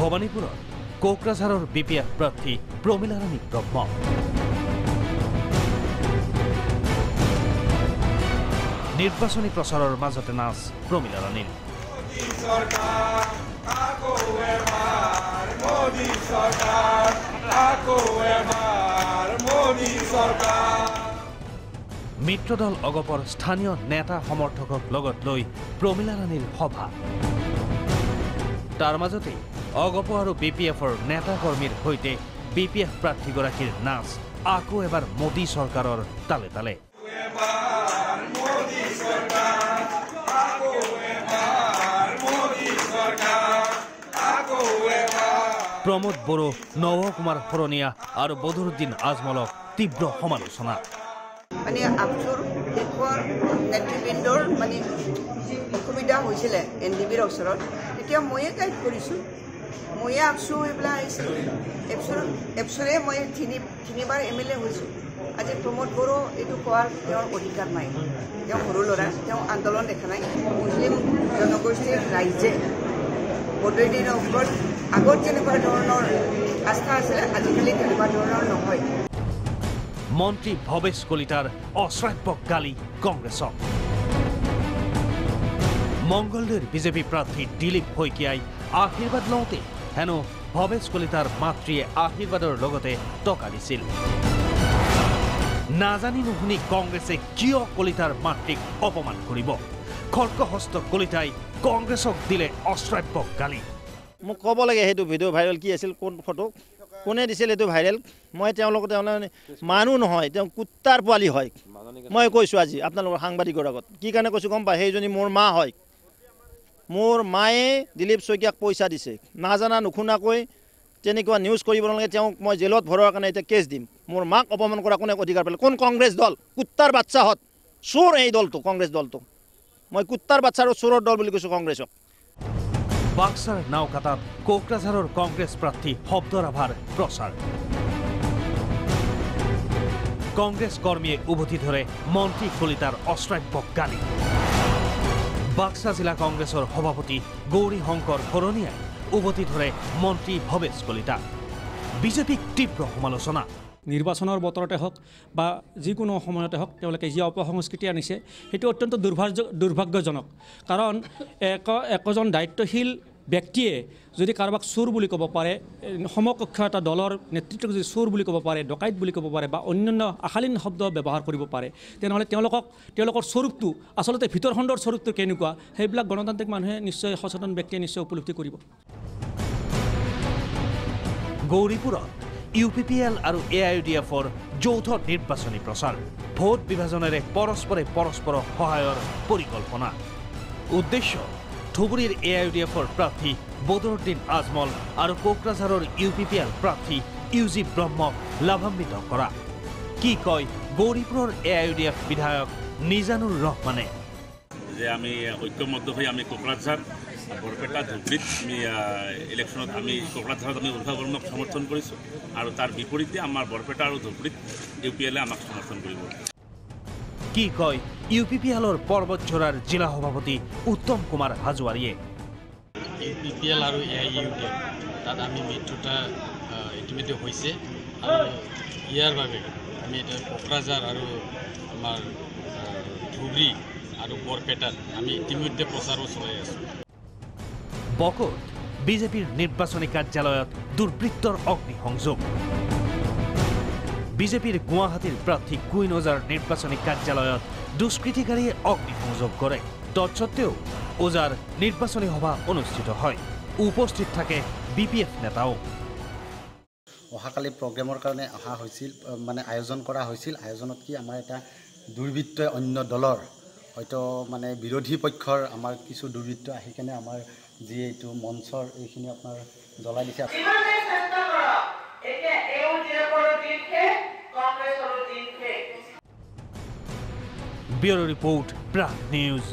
ভবানীপুৰৰ কোকৰাঝাৰৰ বিপিএফ প্ৰাৰ্থী প্ৰমীলা ৰাণী ব্ৰহ্ম নিৰ্বাচনী প্ৰচাৰৰ মাজতে নাচ প্ৰমীলা ৰাণীৰ মিত্ৰদল অগপৰ স্থানীয় নেতা সমৰ্থকক লগত লৈ প্ৰমীলা ৰাণীৰ সভা তাৰ মাজতে অগপ আৰু বিপিএফৰ নেতা কৰ্মীৰ সৈতে বিপিএফ প্ৰাৰ্থীগৰাকীৰ নাচ আকৌ এবাৰ মোদী চৰকাৰৰ তালে তালে প্ৰমোদ বড়ো নৱ কুমাৰ শৰণীয়া আৰু বদৰুদ্দিন আজমলক তীব্ৰ সমালোচনা মানে আফচুৰ শিক্ষৰ নেতৃবৃন্দৰ মানে অসুবিধা হৈছিলে এনডিবিৰ ওচৰত তেতিয়া ময়ে গাইড কৰিছোঁ ময়ে আফচু এইবিলাক আহিছিলোঁ এপচৰে মই তিনিবাৰ MLA হৈছোঁ আজি প্ৰমোদ বড়ো এইটো কোৱাৰ তেওঁৰ অধিকাৰ নাই তেওঁ সৰু ল'ৰা তেওঁ আন্দোলন দেখা নাই মুছলিম জনগোষ্ঠীৰ ৰাইজে বদৰুদ্দিনৰ ওপৰত আগত যেনেকুৱা ধৰণৰ আস্থা আছিলে আজিকালি তেনেকুৱা ধৰণৰ নহয় মন্ত্ৰী ভৱেশ কলিতাৰ অশ্ৰাব্য গালি কংগ্ৰেছক মংগলদৈৰ বিজেপি প্ৰাৰ্থী দিলীপ শইকীয়াই আশীৰ্বাদ লওঁতে হেনো ভৱেশ কলিতাৰ মাতৃয়ে আশীৰ্বাদৰ লগতে টকা দিছিল নাজানি নুশুনি কংগ্ৰেছে কিয় কলিতাৰ মাতৃক অপমান কৰিব খৰ্গহস্ত কলিতাই কংগ্ৰেছক দিলে অশ্ৰাব্য গালি মোক ক'ব লাগে সেইটো ভিডিঅ' ভাইৰেল কি আছিল কোন ফটো কোনে দিছিল এইটো ভাইৰেল মই তেওঁলোকক মানুহ নহয় তেওঁ কুত্তাৰ পোৱালি হয় মই কৈছোঁ আজি আপোনালোকৰ সাংবাদিকৰ আগত কি কাৰণে কৈছোঁ গম পায় সেইজনী মোৰ মা হয় মোৰ মায়ে দিলীপ শইকীয়াক পইচা দিছে নাজানা নুশুনাকৈ তেনেকুৱা নিউজ কৰিব নালাগে তেওঁক মই জেলত ভৰোৱাৰ কাৰণে এতিয়া কেছ দিম মোৰ মাক অপমান কৰা কোনে অধিকাৰ পালে কোন কংগ্ৰেছ দল কুত্তাৰ বাচ্চাহঁত চোৰ এই দলটো কংগ্ৰেছ দলটো মই কুত্তাৰ বাচ্চা আৰু চোৰৰ দল বুলি কৈছোঁ কংগ্ৰেছক বাক্সাৰ নাওকাটাত কোকৰাঝাৰৰ কংগ্ৰেছ প্ৰাৰ্থী শব্দৰাভাৰ প্ৰচাৰ কংগ্ৰেছ কৰ্মীয়ে উভতি ধৰে মন্ত্ৰী কলিতাৰ অশ্ৰাব্য গালি বাক্সা জিলা কংগ্ৰেছৰ সভাপতি গৌৰী শংকৰ শৰণীয়াই উভতি ধৰে মন্ত্ৰী ভৱেশ কলিতা বিজেপিক তীব্ৰ সমালোচনা নিৰ্বাচনৰ বতৰতে হওক বা যিকোনো সময়তে হওক তেওঁলোকে যি অপসংস্কৃতি আনিছে সেইটো অত্যন্ত দুৰ্ভাগ্যজনক কাৰণ একজন দায়িত্বশীল ব্যক্তিয়ে যদি কাৰোবাক চোৰ বুলি ক'ব পাৰে সমকক্ষ এটা দলৰ নেতৃত্বক যদি চোৰ বুলি ক'ব পাৰে ডকাইত বুলি ক'ব পাৰে বা অন্যান্য আশালীন শব্দ ব্যৱহাৰ কৰিব পাৰে তেনেহ'লে তেওঁলোকৰ স্বৰূপটো আচলতে ভিতৰখণ্ডৰ স্বৰূপটো কেনেকুৱা সেইবিলাক গণতান্ত্ৰিক মানুহে নিশ্চয় সচেতন ব্যক্তিয়ে নিশ্চয় উপলব্ধি কৰিব গৌৰীপুৰত UPPL আৰু AIUDFৰ যৌথ নিৰ্বাচনী প্ৰচাৰ ভোট বিভাজনেৰে পৰস্পৰৰ সহায়ৰ পৰিকল্পনা উদ্দেশ্য ধুবুৰীৰ AIUDFৰ প্ৰাৰ্থী বদৰুদ্দিন আজমল আৰু কোকৰাঝাৰৰ UPPL প্ৰাৰ্থী UG ব্ৰহ্মক লাভান্বিত কৰা কি কয় গৌৰীপুৰৰ AIUDF বিধায়ক নিজানুৰ ৰহমানে যে আমি ঐক্যবদ্ধ হৈ আমি কোকৰাঝাৰ বৰপেটা ধুবুৰীত আমি ইলেকশ্যনত আমি কোকৰাঝাৰত আমি উৰ্ভা বৰ্মক সমৰ্থন কৰিছোঁ আৰু তাৰ বিপৰীতে আমাৰ বৰপেটা আৰু ধুবুৰীত UPL আমাক সমৰ্থন কৰিব কি কয় UPPLৰ পৰ্বতঝৰাৰ জিলা সভাপতি উত্তম কুমাৰ হাজোৱাৰীয়ে UPPL আৰু AIUDF তাত আমি মিত্ৰতা ইতিমধ্যে হৈছে আৰু ইয়াৰ বাবে আমি এটা কোকৰাঝাৰ আৰু আমাৰ ধুবুৰী আৰু বৰপেটাত আমি ইতিমধ্যে প্ৰচাৰো চলাই আছোঁ বকত বিজেপিৰ নিৰ্বাচনী কাৰ্যালয়ত দুৰ্বৃত্তৰ অগ্নিসংযোগ বিজেপিৰ গুৱাহাটীৰ প্ৰাৰ্থী কুইন ওজাৰ নিৰ্বাচনী কাৰ্যালয়ত দুষ্কৃতিকাৰীয়ে অগ্নিসংযোগ কৰে তৎসত্ত্বেও ওজাৰ নিৰ্বাচনী সভা অনুষ্ঠিত হয় উপস্থিত থাকে BPF নেতাও অহাকালি প্ৰগ্ৰেমৰ কাৰণে অহা হৈছিল মানে আয়োজন কৰা হৈছিল আয়োজনত কি আমাৰ এটা দুৰ্বৃত্তই অন্য দলৰ হয়তো মানে বিৰোধী পক্ষৰ আমাৰ কিছু দুৰ্বৃত্ত আহি কেনে আমাৰ যি এইটো মঞ্চৰ এইখিনি আপোনাৰ জ্বলাই দিছে ব্যুৰো ৰিপৰ্ট প্ৰাগ নিউজ